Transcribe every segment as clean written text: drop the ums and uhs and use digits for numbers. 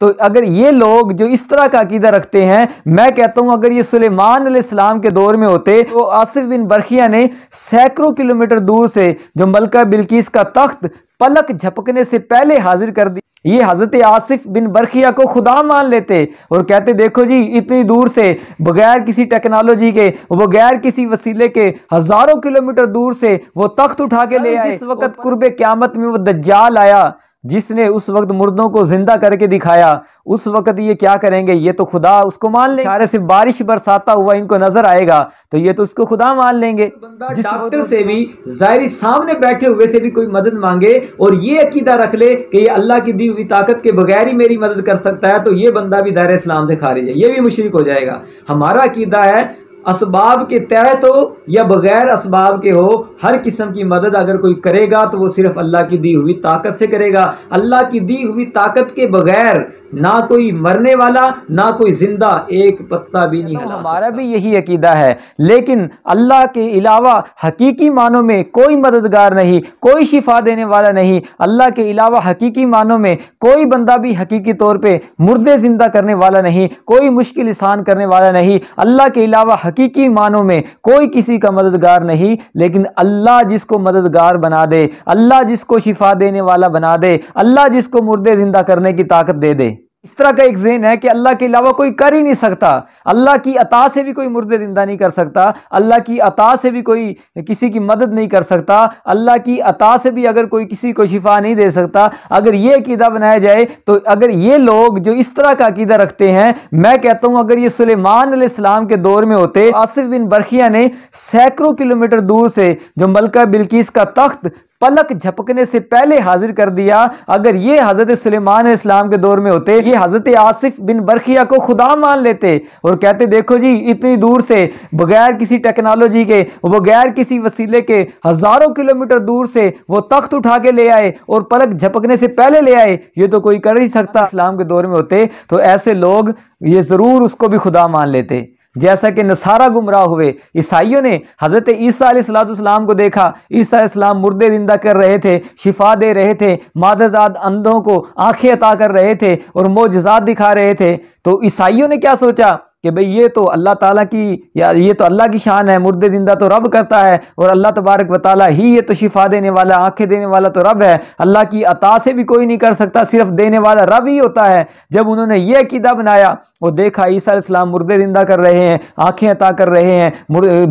تو اگر یہ لوگ جو اس طرح کا عقیدہ رکھتے ہیں، میں کہتا ہوں اگر یہ سلیمان علیہ السلام کے دور میں ہوتے تو آصف بن برخیہ نے سینکڑوں کلومیٹر دور سے جو ملکہ بلقیس کا تخت پلک جھپکنے سے پہلے حاضر کر دی، یہ حضرت آصف بن برخیہ کو خدا مان لیتے اور کہتے دیکھو جی اتنی دور سے بغیر کسی ٹیکنالوجی کے، بغیر کسی وسیلے کے، ہزاروں کلومیٹر دور سے وہ تخت اٹھا کے لے آئے۔ جس وقت قرب قیامت میں وہ دجال آیا جس نے اس وقت مردوں کو زندہ کر کے دکھایا، اس وقت یہ کیا کریں گے؟ یہ تو خدا اس کو مان لیں گے، اشارے سے بارش برساتا ہوا ان کو نظر آئے گا تو یہ تو اس کو خدا مان لیں گے۔ بندہ ڈاکٹر سے بھی، ظاہری سامنے بیٹھے ہوئے سے بھی کوئی مدد مانگے اور یہ عقیدہ رکھ لے کہ یہ اللہ کی دی ہوئی طاقت کے بغیر ہی میری مدد کر سکتا ہے، تو یہ بندہ بھی دائرہ اسلام سے خارج ہے، یہ بھی مشرک ہو جائے گا۔ ہمارا عقیدہ ہے اسباب کے تحت ہو یا بغیر اسباب کے ہو، ہر قسم کی مدد اگر کوئی کرے گا تو وہ صرف اللہ کی دی ہوئی طاقت سے کرے گا۔ اللہ کی دی ہوئی طاقت کے بغیر نہ کوئی مرنے والا نہ کوئی زندہ ایک پتا بھی نہیں ہلا۔ ہمارا بھی یہی عقیدہ ہے، لیکن اللہ کے علاوہ حقیقی معنوں میں کوئی مددگار نہیں، کوئی شفا دینے والا نہیں۔ اللہ کے علاوہ حقیقی معنوں میں کوئی بندہ بھی حقیقی طور پہ مردے زندہ کرنے والا نہیں، کوئی مشکل آسان کرنے والا نہیں۔ اللہ کے علاوہ حقیقی معنوں میں کوئی کسی کا مددگار نہیں، لیکن اللہ جس کو مددگار بنا دے، اللہ جس کو شفا دینے والا بنا دے، اللہ جس کو مردے زندہ کرنے کی طاقت دے دے۔ اس طرح کا ایک ذہن ہے کہ اللہ کے علاوہ کوئی کر ہی نہیں سکتا، اللہ کی عطا سے بھی کوئی مردے زندہ نہیں کر سکتا، اللہ کی عطا سے بھی کوئی کسی کی مدد نہیں کر سکتا، اللہ کی عطا سے بھی اگر کوئی کسی کو شفا نہیں دے سکتا۔ اگر یہ عقیدہ بنایا جائے تو اگر یہ لوگ جو اس طرح کا عقیدہ رکھتے ہیں، میں کہتا ہوں اگر یہ سلیمان علیہ السلام کے دور میں ہوتے، آصف بن برخیہ نے سینکڑوں کلومیٹر دور سے جو ملکہ بلقیس کا تخت پلک جھپکنے سے پہلے حاضر کر دیا، اگر یہ حضرت سلیمان علیہ السلام کے دور میں ہوتے، یہ حضرت آصف بن برخیہ کو خدا مان لیتے اور کہتے دیکھو جی اتنی دور سے بغیر کسی ٹیکنالوجی کے، بغیر کسی وسیلے کے، ہزاروں کلومیٹر دور سے وہ تخت اٹھا کے لے آئے اور پلک جھپکنے سے پہلے لے آئے، یہ تو کوئی کر ہی سکتا۔ اسلام کے دور میں ہوتے تو ایسے لوگ یہ ضرور اس کو بھی خدا مان لیتے، جیسا کہ نصارہ گمراہ ہوئے۔ عیسائیوں نے حضرت عیسیٰ علیہ السلام کو دیکھا، عیسیٰ علیہ السلام مردے زندہ کر رہے تھے، شفا دے رہے تھے، مادرزاد اندھوں کو آنکھیں عطا کر رہے تھے اور معجزات دکھا رہے تھے، تو عیسائیوں نے کیا سوچا کہ بھئی یہ تو اللہ تعالیٰ کی، یا یہ تو اللہ کی شان ہے، مردے زندہ تو رب کرتا ہے اور اللہ تبارک و تعالیٰ ہی یہ تو شفا دینے والا، آنکھیں دینے والا تو رب ہے، اللہ کی عطا سے بھی کوئی نہیں کر سکتا، صرف دینے والا رب ہی ہوتا ہے۔ جب انہوں نے یہ عقیدہ بنایا اور دیکھا عیسیٰ علیہ السلام مردے زندہ کر رہے ہیں، آنکھیں عطا کر رہے ہیں،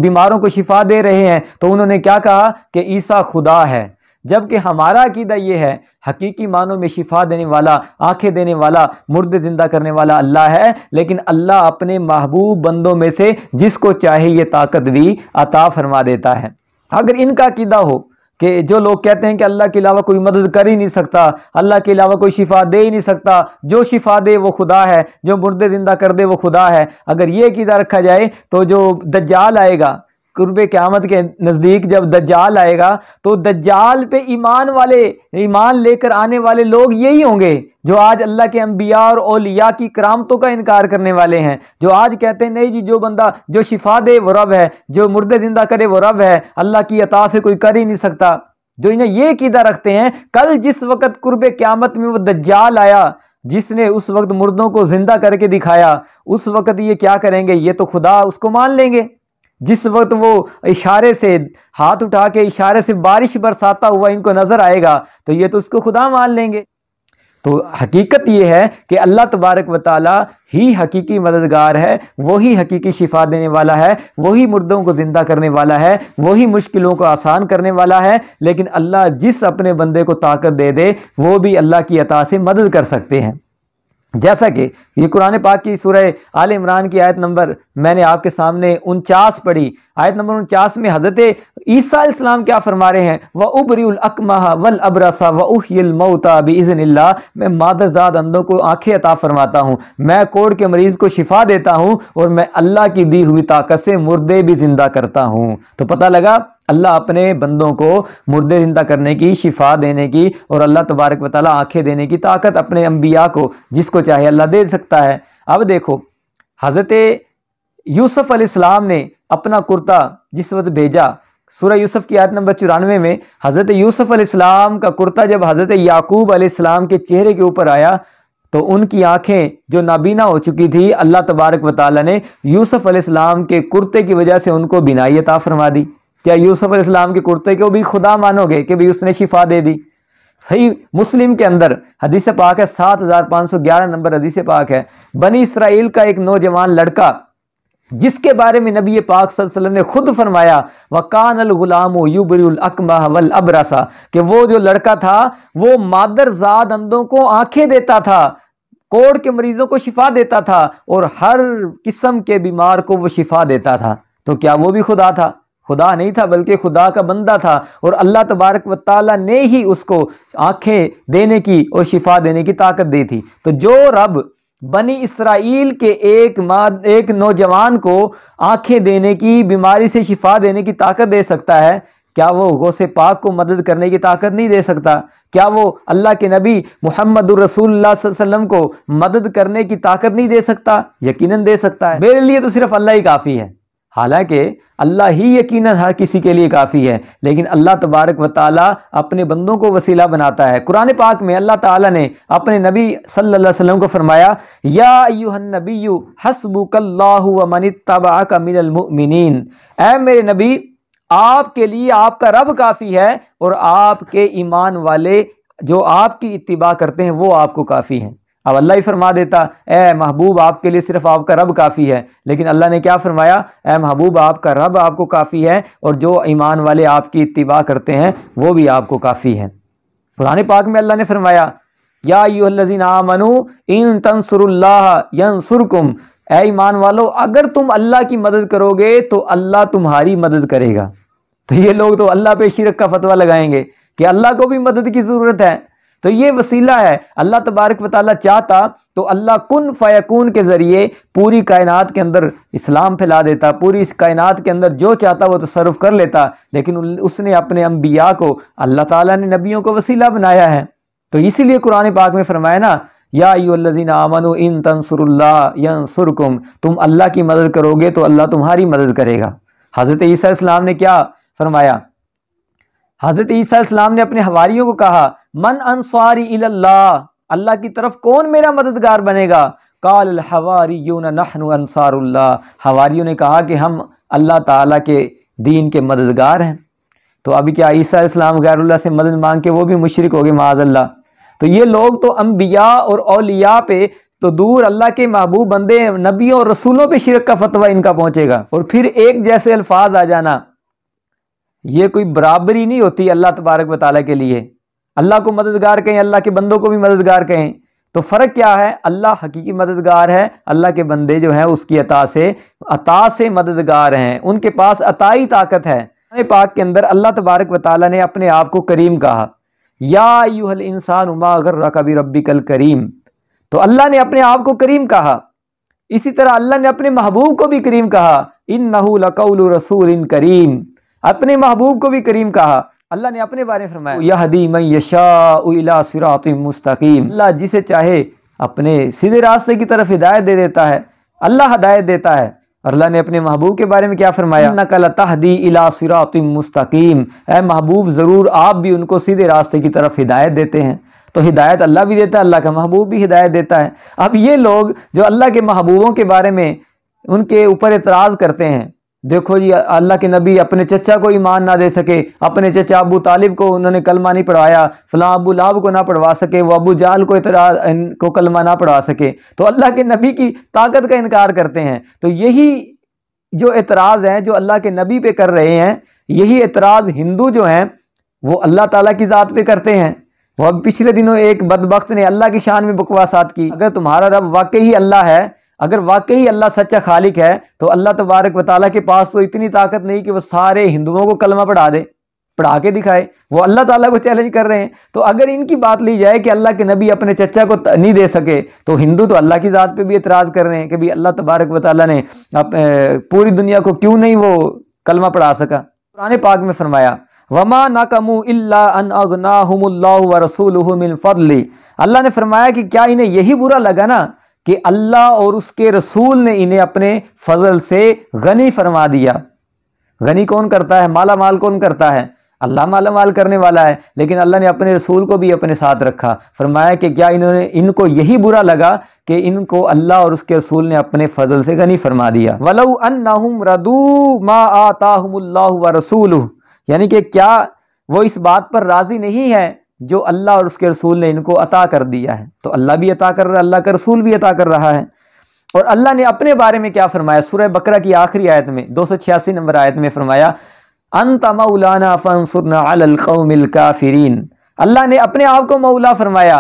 بیماروں کو شفا دے رہے ہیں، تو انہوں نے کیا کہا کہ عیسیٰ خدا ہے۔ جبکہ ہمارا عقیدہ یہ ہے حقیقی معنوں میں شفا دینے والا، آنکھیں دینے والا، مردے زندہ کرنے والا اللہ ہے، لیکن اللہ اپنے محبوب بندوں میں سے جس کو چاہے یہ طاقت بھی عطا فرما دیتا ہے۔ اگر ان کا عقیدہ ہو کہ جو لوگ کہتے ہیں کہ اللہ کے علاوہ کوئی مدد کر ہی نہیں سکتا، اللہ کے علاوہ کوئی شفا دے ہی نہیں سکتا، جو شفا دے وہ خدا ہے، جو مردے زندہ کر دے وہ خدا ہے، اگر یہ عقیدہ رکھا جائے تو جو دجال آئے گا قرب قیامت کے نزدیک، جب دجال آئے گا تو دجال پہ ایمان لے کر آنے والے لوگ یہی ہوں گے جو آج اللہ کے انبیاء اور اولیاء کی کرامتوں کا انکار کرنے والے ہیں، جو آج کہتے ہیں نہیں جی جو بندہ جو شفا دے وہ رب ہے، جو مردے زندہ کرے وہ رب ہے، اللہ کی عطا سے کوئی کر ہی نہیں سکتا۔ جو انہیں یہ عقیدہ رکھتے ہیں، کل جس وقت قرب قیامت میں وہ دجال آیا جس نے اس وقت مردوں کو زندہ کر کے دکھایا، اس وقت یہ کیا کریں گے؟ یہ تو خدا اس کو مان لیں گے۔ جس وقت وہ اشارے سے ہاتھ اٹھا کے اشارے سے بارش برساتا ہوا ان کو نظر آئے گا تو یہ تو اس کو خدا مان لیں گے۔ تو حقیقت یہ ہے کہ اللہ تبارک و تعالی ہی حقیقی مددگار ہے، وہی حقیقی شفا دینے والا ہے، وہی مردوں کو زندہ کرنے والا ہے، وہی مشکلوں کو آسان کرنے والا ہے، لیکن اللہ جس اپنے بندے کو طاقت دے دے وہ بھی اللہ کی عطا سے مدد کر سکتے ہیں۔ جیسا کہ یہ قرآن پاک کی سورہ آل عمران کی آیت نمبر میں نے آپ کے سامنے 49 پڑھی، آیت نمبر 49 میں حضرت عیسیٰ علیہ السلام کیا فرما رہے ہیں؟ وَأُبْرِئُ الْأَكْمَحَ وَالْأَبْرَصَ وَأُحْيِي الْمَوْتَى بِإِذْنِ اللَّهِ، میں مادرزاد اندھوں کو آنکھیں عطا فرماتا ہوں، میں کوڑ کے مریض کو شفا دیتا ہوں، اور میں اللہ کی دی ہوئی طاقت سے مردے بھی زندہ کرتا ہوں۔ تو پتہ لگا اللہ اپنے بندوں کو مردے زندہ کرنے کی، شفا دینے کی، اور اللہ تبارک و تعالیٰ آنکھیں دینے کی طاقت اپنے انبیاء کو جس کو چاہے اللہ دے سکتا ہے۔ اب دیکھو حضرت یوسف علیہ السلام نے اپنا کرتا جس وقت بھیجا، سورہ یوسف کی آیت نمبر 94 میں حضرت یوسف علیہ السلام کا کرتا جب حضرت یعقوب علیہ السلام کے چہرے کے اوپر آیا تو ان کی آنکھیں جو نابینا ہو چکی تھی، اللہ تبارک و تعالیٰ نے یوسف علیہ السلام کے کرتے کی وجہ سے ان کو بینائی عطا فرما دی۔ کیا یوسف علیہ السلام کے کرتے کو بھی خدا مانو گے کہ بھی اس نے شفا دے دی؟ صحیح مسلم کے اندر حدیث پاک ہے، 7511 نمبر حدیث پاک ہے، بنی اسرائیل کا ایک نوجوان لڑکا جس کے بارے میں نبی پاک صلی اللہ علیہ وسلم نے خود فرمایا وَقَانَ الْغُلَامُ يُبْرِئُ الْأَكْمَحَ وَالْأَبْرَصَ، کہ وہ جو لڑکا تھا وہ مادر زاد اندھوں کو آنکھیں دیتا تھا، کوڑ کے مریضوں کو شفا دیتا تھا، اور ہر قسم کے بیمار کو وہ شفا دیتا تھا۔ تو کیا وہ بھی خدا تھا؟ خدا نہیں تھا، بلکہ خدا کا بندہ تھا، اور اللہ تبارک و تعالیٰ نے ہی اس کو آنکھیں دینے کی اور شفا دینے کی طاقت دی تھی۔ تو جو رب بنی اسرائیل کے ایک نوجوان کو آنکھیں دینے کی، بیماری سے شفا دینے کی طاقت دے سکتا ہے، کیا وہ غوث پاک کو مدد کرنے کی طاقت نہیں دے سکتا؟ کیا وہ اللہ کے نبی محمد الرسول اللہ صلی اللہ علیہ وسلم کو مدد کرنے کی طاقت نہیں دے سکتا؟ یقیناً دے سکتا ہے۔ میرے لیے تو صرف اللہ ہی کافی ہے، حالانکہ اللہ ہی یقیناً ہر کسی کے لیے کافی ہے، لیکن اللہ تبارک و تعالیٰ اپنے بندوں کو وسیلہ بناتا ہے۔ قرآن پاک میں اللہ تعالیٰ نے اپنے نبی صلی اللہ علیہ وسلم کو فرمایا یا ایھا النبی حسبک اللہ ومن اتبعک من المؤمنین، اے میرے نبی آپ کے لیے آپ کا رب کافی ہے، اور آپ کے ایمان والے جو آپ کی اتباع کرتے ہیں وہ آپ کو کافی ہیں۔ اب اللہ ہی فرما دیتا اے محبوب آپ کے لیے صرف آپ کا رب کافی ہے، لیکن اللہ نے کیا فرمایا؟ اے محبوب آپ کا رب آپ کو کافی ہے، اور جو ایمان والے آپ کی اتباع کرتے ہیں وہ بھی آپ کو کافی ہے۔ قرآن پاک میں اللہ نے فرمایا یا ایھا الذین آمنوا ان تنصروا اللہ ینصرکم، اے ایمان والو اگر تم اللہ کی مدد کرو گے تو اللہ تمہاری مدد کرے گا۔ تو یہ لوگ تو اللہ پہ شرک کا فتویٰ لگائیں گے کہ اللہ کو بھی مدد کی ضرورت ہے، تو یہ وسیلہ ہے۔ اللہ تبارک و تعالیٰ چاہتا تو اللہ کن فیکون کے ذریعے پوری کائنات کے اندر اسلام پھیلا دیتا، پوری اس کائنات کے اندر جو چاہتا وہ تصرف کر لیتا، لیکن اس نے اپنے انبیاء کو، اللہ تعالیٰ نے نبیوں کو وسیلہ بنایا ہے۔ تو اسی لیے قرآن پاک میں فرمایا نا یا ایھا الذین آمنوا ان تنصروا اللہ ینصرکم، تم اللہ کی مدد کرو گے تو اللہ تمہاری مدد کرے گا۔ حضرت عیسیٰ علیہ السلام نے کیا فرمایا؟ حضرت عیسیٰ علیہ السلام نے اپنے حواریوں کو کہا من انصاری الی اللہ، اللہ کی طرف کون میرا مددگار بنے گا؟ قال الحواریون نحن انصار اللہ، حواریوں نے کہا کہ ہم اللہ تعالیٰ کے دین کے مددگار ہیں۔ تو ابھی کیا عیسیٰ علیہ السلام غیر اللہ سے مدد مانگ کے وہ بھی مشرک ہو گئے معاذ اللہ؟ تو یہ لوگ تو انبیاء اور اولیاء پہ تو دور، اللہ کے محبوب بندے نبیوں اور رسولوں پہ شرک کا فتویٰ ان کا پہنچے گا، اور پھر ایک جیسے الفاظ آ جانا، یہ کوئی برابری نہیں ہوتی اللہ تبارک و تعالیٰ کے لیے۔ اللہ کو مددگار کہیں، اللہ کے بندوں کو بھی مددگار کہیں، تو فرق کیا ہے؟ اللہ حقیقی مددگار ہے، اللہ کے بندے جو ہیں اس کی عطا سے مددگار ہیں، ان کے پاس عطائی طاقت ہے۔ قرآن پاک کے اندر اللہ تبارک و تعالیٰ نے اپنے آپ کو کریم کہا یا ایھا الانسان ما غرک بربک الکریم، تو اللہ نے اپنے آپ کو کریم کہا۔ اسی طرح اللہ نے اپنے محبوب کو بھی کریم کہا انہ لقول رسول کریم، اپنے محبوب کو بھی کریم کہا۔ اللہ نے اپنے بارے میں فرمایا یہدی من یشاء الی صراط مستقیم، اللہ جسے چاہے اپنے سیدھے راستے کی طرف ہدایت دے دیتا ہے، اللہ ہدایت دیتا ہے۔ اور اللہ نے اپنے محبوب کے بارے میں کیا فرمایا؟ انک لتہدی الی صراط مستقیم، اے محبوب ضرور آپ بھی ان کو سیدھے راستے کی طرف ہدایت دیتے ہیں۔ تو ہدایت اللہ بھی دیتا ہے، اللہ کا محبوب بھی ہدایت دیتا ہے۔ اب یہ لوگ جو اللہ کے محبوبوں کے بارے میں ان کے اوپر اعتراض کرتے ہیں، دیکھو جی اللہ کے نبی اپنے چچا کو ایمان نہ دے سکے، اپنے چچا ابو طالب کو انہوں نے کلمہ نہیں پڑھوایا، فلاں ابو لہب کو نہ پڑھوا سکے، وہ ابو جہل کو کلمہ نہ پڑھوا سکے، تو اللہ کے نبی کی طاقت کا انکار کرتے ہیں۔ تو یہی جو اعتراض ہیں جو اللہ کے نبی پہ کر رہے ہیں، یہی اعتراض ہندو جو ہیں وہ اللہ تعالیٰ کی ذات پہ کرتے ہیں۔ وہ اب پچھلے دنوں ایک بدبخت نے اللہ کی شان میں بکواسات کی۔ اگر تمہارا رب واقعی اللہ ہے، اگر واقعی اللہ سچا خالق ہے، تو اللہ تبارک و تعالیٰ کے پاس تو اتنی طاقت نہیں کہ وہ سارے ہندوؤں کو کلمہ پڑھا دے، پڑھا کے دکھائے۔ وہ اللہ تعالیٰ کو چیلنج کر رہے ہیں۔ تو اگر ان کی بات لی جائے کہ اللہ کے نبی اپنے چچا کو نہیں دے سکے، تو ہندو تو اللہ کی ذات پہ بھی اعتراض کر رہے ہیں کہ بھی اللہ تبارک و تعالیٰ نے پوری دنیا کو کیوں نہیں وہ کلمہ پڑھا سکا۔ قرآن پاک میں فرمایا وما نقموا الا ان اغناهم اللہ ورسولہ من فضل، اللہ نے فرمایا کہ کیا انہیں یہی برا لگا نا کہ اللہ اور اس کے رسول نے انہیں اپنے فضل سے غنی فرما دیا۔ غنی کون کرتا ہے؟ مالا مال کون کرتا ہے؟ اللہ مالا مال کرنے والا ہے، لیکن اللہ نے اپنے رسول کو بھی اپنے ساتھ رکھا۔ فرمایا کہ کیا ان کو یہی برا لگا کہ ان کو اللہ اور اس کے رسول نے اپنے فضل سے غنی فرما دیا۔ وَلَوْ أَنَّهُمْ رَضُوا مَا آتَاهُمُ اللَّهُ وَرَسُولُهُ، یعنی کہ کیا وہ اس بات پر راضی نہیں ہے جو اللہ اور اس کے رسول نے ان کو عطا کر دیا ہے۔ تو اللہ بھی عطا کر رہا ہے، اللہ کا رسول بھی عطا کر رہا ہے۔ اور اللہ نے اپنے بارے میں کیا فرمایا؟ سورہ بقرہ کی آخری آیت میں 286 نمبر آیت میں فرمایا انت مولانا فانصرنا علی القوم الکافرین۔ اللہ نے اپنے آپ کو مولا فرمایا،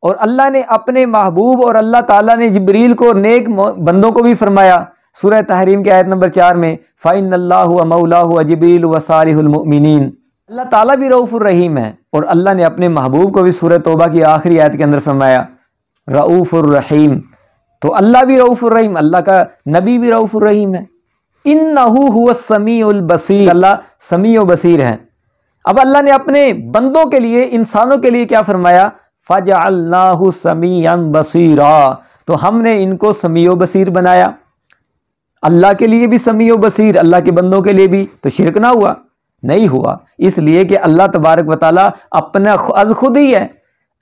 اور اللہ نے اپنے محبوب اور اللہ تعالیٰ نے جبریل کو نیک بندوں کو بھی فرمایا سورہ تحریم کی آیت نمبر 4 میں فإن اللہ مولاه وجبریل وصالح المؤمنین۔ اللہ تعالیٰ بھی رؤوف الرحیم ہے، اور اللہ نے اپنے محبوب کو بھی سورہ توبہ کی آخری آیت کے اندر فرمایا رؤوف الرحیم۔ تو اللہ بھی رؤوف الرحیم، اللہ کا نبی بھی رؤوف الرحیم ہے۔ انہ هو السمیع البصیر، اللہ سمیع و بصیر ہے۔ اب اللہ نے اپنے بندوں کے لیے، انسانوں کے لیے کیا فرمایا؟ فجعلناہ سمیعا بصیرا، تو ہم نے ان کو سمیع و بصیر بنایا۔ اللہ کے لیے بھی سمیع و بصیر، اللہ کے بندوں کے لیے بھی، تو شرک نہ ہوا؟ نہیں ہوا، اس لیے کہ اللہ تبارک و تعالیٰ اپنا از خود ہی ہے،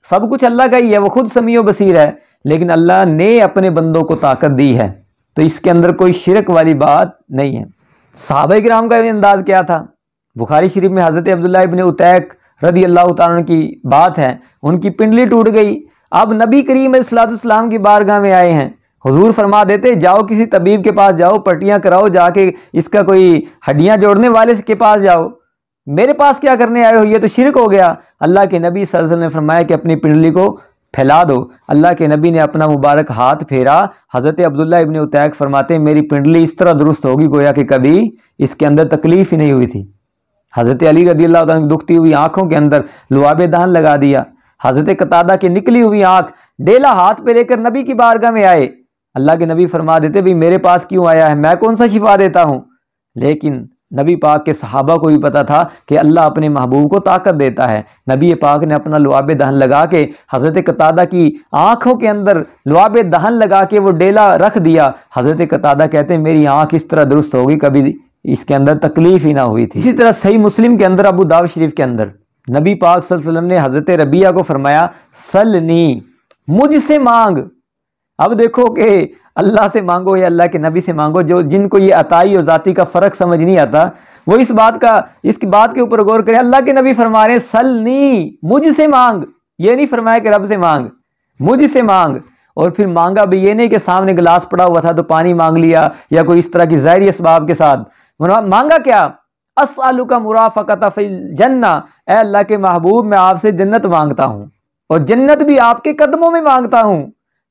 سب کچھ اللہ کا ہی ہے، وہ خود سمیع و بصیر ہے، لیکن اللہ نے اپنے بندوں کو طاقت دی ہے، تو اس کے اندر کوئی شرک والی بات نہیں ہے۔ صحابہ کرام کا انداز کیا تھا؟ بخاری شریف میں حضرت عبداللہ ابن اتیق رضی اللہ تعالیٰ عنہ کی بات ہے، ان کی پنڈلی ٹوٹ گئی، اب نبی کریم علیہ الصلوۃ والسلام کی بارگاہ میں آئے ہیں، حضور فرما دیتے جاؤ کسی طبیب کے پاس جاؤ، پٹیاں کراؤ، جا کے اس کا کوئی ہڈیاں جوڑنے والے کے پاس جاؤ، میرے پاس کیا کرنے آئے ہو؟ یہ تو شرک ہو گیا۔ اللہ کے نبی صلی اللہ علیہ وسلم نے فرمایا کہ اپنی پنڈلی کو پھیلا دو۔ اللہ کے نبی نے اپنا مبارک ہاتھ پھیرا، حضرت عبداللہ ابن اتیق فرماتے ہیں میری پنڈلی اس طرح درست ہوگی گویا کہ کبھی اس کے اندر تکلیف ہی نہیں ہوئی تھی۔ حضرت علی رضی اللہ تعالیٰ کی دکھتی ہوئی آنکھوں کے اندر لعاب دہن لگا دیا۔ حضرت قتادہ کی نکلی ہوئی آنکھ ڈیلا ہاتھ پہ لے کر نبی کی بارگاہ میں آئے، اللہ کے نبی فرما دیتے بھی میرے پاس کیوں آیا ہے، میں کون سا شفا دیتا ہوں؟ لیکن نبی پاک کے صحابہ کو بھی پتا تھا کہ اللہ اپنے محبوب کو طاقت دیتا ہے۔ نبی پاک نے اپنا لعاب دہن لگا کے حضرت قتادہ کی آنکھوں کے اندر لعاب دہن لگا کے وہ ڈیلا رکھ دیا۔ حضرت قتادہ کہتے ہیں میری آنکھ اس طرح درست ہوگی کبھی اس کے اندر تکلیف ہی نہ ہوئی تھی۔ اسی طرح صحیح مسلم کے اندر ابو داؤد شریف کے اندر نبی پاک صلی اللہ علیہ وسلم نے حضرت ربیہ کو فرمایا سلنی، مجھ سے مانگ۔ اب دیکھو کہ اللہ سے مانگو یا اللہ کے نبی سے مانگو، جن کو یہ عطائی اور ذاتی کا فرق سمجھ نہیں آتا وہ اس بات کے اوپر غور کریں۔ اللہ کے نبی فرما رہے ہیں سلنی، مجھ سے مانگ، یہ نہیں فرمایا کہ رب سے مانگ، مجھ سے مانگ۔ اور پھر مانگا بھی یہ نہیں کہ سامنے گلاس پڑا ہوا تھا تو پانی مانگ لیا یا کوئی اس طرح کی ظاہری اسباب کے ساتھ، مانگا کیا؟ اسألک مرافقۃ فی الجنہ، اے اللہ کے محبوب میں آپ سے جنت مانگتا ہوں، اور جنت بھی آپ کے قدموں میں مانگتا ہوں،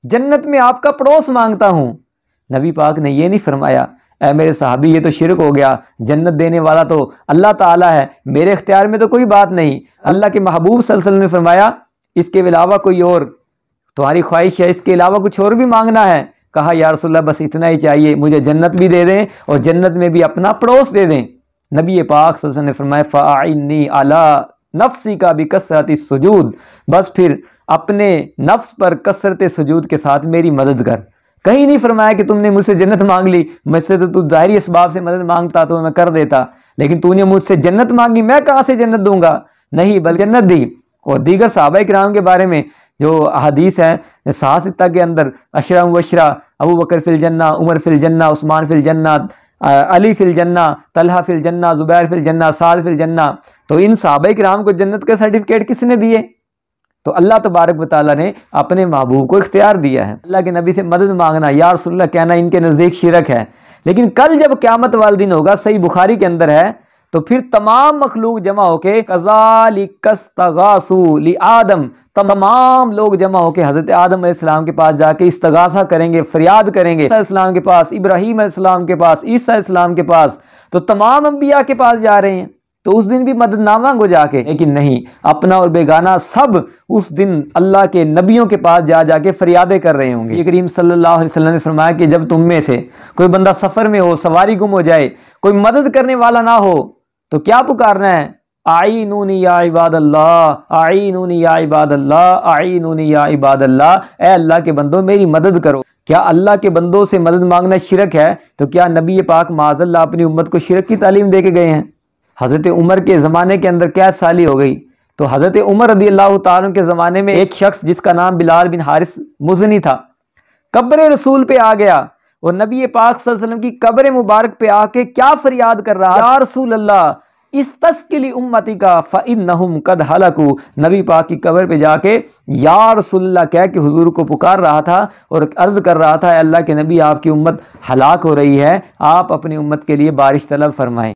جنت میں آپ کا پڑوس مانگتا ہوں۔ نبی پاک نے یہ نہیں فرمایا اے میرے صحابی یہ تو شرک ہو گیا، جنت دینے والا تو اللہ تعالیٰ ہے، میرے اختیار میں تو کوئی بات نہیں۔ اللہ کے محبوب صلی اللہ علیہ وسلم نے فرمایا اس کے علاوہ کوئی اور تمہاری خواہش ہے، اس کے علاوہ کچھ اور بھی مانگنا ہے؟ کہا یا رسول اللہ بس اتنا ہی چاہیے، مجھے جنت بھی دے دیں اور جنت میں بھی اپنا پڑوس دے دیں۔ نبی پاک صلی اللہ علیہ وسلم نے فرمایا فَأَعِنِّي عَلَىٰ نَفْسِكَ بِكَثْرَةِ السُّجُودِ، بس پھر اپنے نفس پر کثرت سجود کے ساتھ میری مدد کر۔ کہیں نہیں فرمایا کہ تم نے مجھ سے جنت مانگ لی، مجھ سے تو ظاہری اسباب سے مدد مانگتا تو میں کر دیتا، لیکن تو نے مجھ سے جنت مانگی، میں کہاں سے جنت دوں گا؟ نہیں بل جنت دی۔ اور دیگر صحابہ کرام کے بارے میں جو احادیث ہیں ستہ کے اندر عشرہ مبشرہ، ابو بکر فی الجنہ، عمر فی الجنہ، عثمان فی الجنہ، علی فی الجنہ، طلحہ فی الجنہ، زبیر فی الجنہ، سعد فی الجنہ، تو ان صحابہ کرام کو جنت کا سرٹیفکیٹ کس نے دیے؟ تو اللہ تبارک و تعالیٰ نے اپنے محبوب کو اختیار دیا ہے۔ اللہ کے نبی سے مدد مانگنا یا رسول اللہ کہنا ان کے نزدیک شرک ہے، لیکن کل جب قیامت والے دن ہوگا، صحیح بخاری کے اندر ہے، تو پھر تمام مخلوق جمع ہو کے کذالک استغاثوا لآدم، تمام لوگ جمع ہو کے حضرت آدم علیہ السلام کے پاس جا کے استغاثہ کریں گے، فریاد کریں گے، علیہ السلام کے پاس، ابراہیم علیہ السلام کے پاس، عیسیٰ علیہ السلام کے پاس، تو تمام انبیاء کے پاس جا رہے ہیں، تو اس دن بھی مدد نہ مانگو جا کے، لیکن نہیں، اپنا اور بیگانہ سب اس دن اللہ کے نبیوں کے پاس جا جا کے فریادیں کر رہے ہوں گے۔ یہ کریم صلی اللہ علیہ وسلم نے فرمایا کہ جب تم میں سے کوئی بندہ سفر میں ہو، سواری گم ہو جائے، کوئی مدد کرنے والا نہ ہو، تو کیا پکارنا ہے؟ اعینونی یا عباد اللہ، اعینونی یا عباد اللہ، اعینونی یا عباد اللہ، اے اللہ کے بندوں میری مدد کرو۔ کیا اللہ کے بندوں سے مدد مانگنا شرک ہے؟ تو کیا نبی پاک معاذ اللہ اپنی امت کو شرک کی تعلیم دے کے گئے ہیں؟ حضرت عمر کے زمانے کے اندر قید سالی ہو گئی تو حضرت عمر رضی اللہ تعالیٰ کے زمانے میں ایک شخص جس کا نام بلال بن حارث مزنی تھا قبر رسول پہ آ گیا اور نبی پاک صلی اللہ علیہ وسلم کی قبر مبارک پہ آ کے کیا فریاد کر رہا، یا رسول اللہ استسقلی امتی کا فإنہم قد ہلکوا، نبی پاک کی قبر پہ جا کے یا رسول اللہ کہہ کے حضور کو پکار رہا تھا اور عرض کر رہا تھا، اے اللہ کے نبی آپ کی امت ہلاک ہو رہی ہے، آپ اپنی امت کے لیے بارش طلب فرمائیں۔